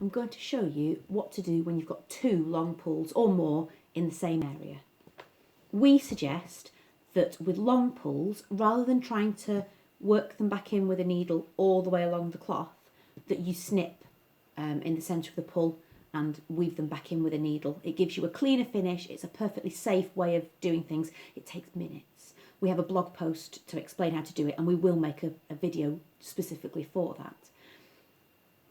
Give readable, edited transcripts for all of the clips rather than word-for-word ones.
I'm going to show you what to do when you've got 2 long pulls or more in the same area. We suggest that with long pulls, rather than trying to work them back in with a needle all the way along the cloth, that you snip in the centre of the pull and weave them back in with a needle. It gives you a cleaner finish. It's a perfectly safe way of doing things. It takes minutes. We have a blog post to explain how to do it, and we will make a video specifically for that.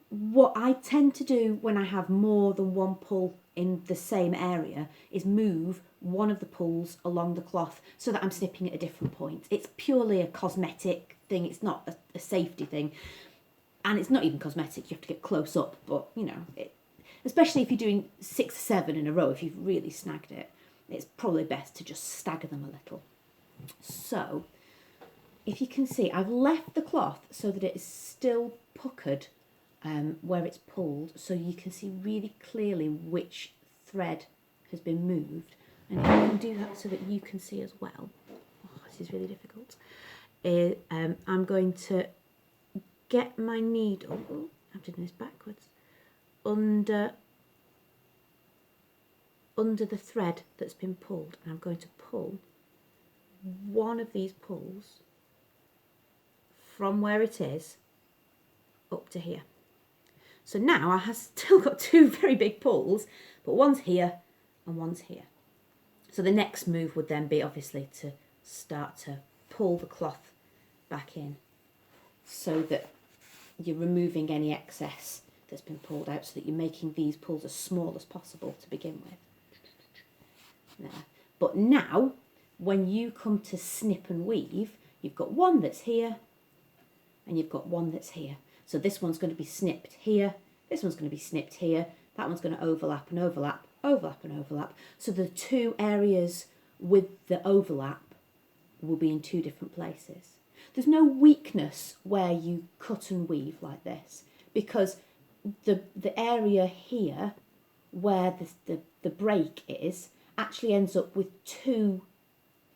What I tend to do when I have more than one pull in the same area is move one of the pulls along the cloth so that I'm snipping at a different point. It's purely a cosmetic thing. It's not a safety thing. And it's not even cosmetic. You have to get close up. But, you know, especially if you're doing 6 or 7 in a row, if you've really snagged it, it's probably best to just stagger them a little. So, if you can see, I've left the cloth so that it is still puckered where it's pulled, so you can see really clearly which thread has been moved. And if I can do that so that you can see as well, oh, this is really difficult, I'm going to get my needle, oh, I'm doing this backwards, under the thread that's been pulled, and I'm going to pull one of these pulls from where it is up to here. So now I have still got 2 very big pulls, but one's here and one's here. So the next move would then be obviously to start to pull the cloth back in so that you're removing any excess that's been pulled out, so that you're making these pulls as small as possible to begin with. There. But now, when you come to snip and weave, you've got one that's here and you've got one that's here. So this one's going to be snipped here, this one's going to be snipped here, that one's going to overlap and overlap, overlap and overlap. So the 2 areas with the overlap will be in 2 different places. There's no weakness where you cut and weave like this, because the area here where the break is actually ends up with 2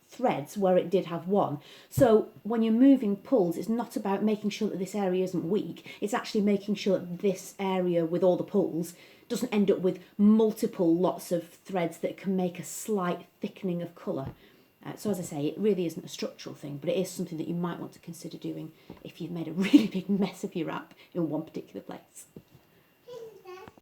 threads where it did have one. So when you're moving pulls, it's not about making sure that this area isn't weak, it's actually making sure that this area with all the pulls doesn't end up with multiple lots of threads that can make a slight thickening of colour. So as I say, it really isn't a structural thing, but it is something that you might want to consider doing if you've made a really big mess of your wrap in one particular place.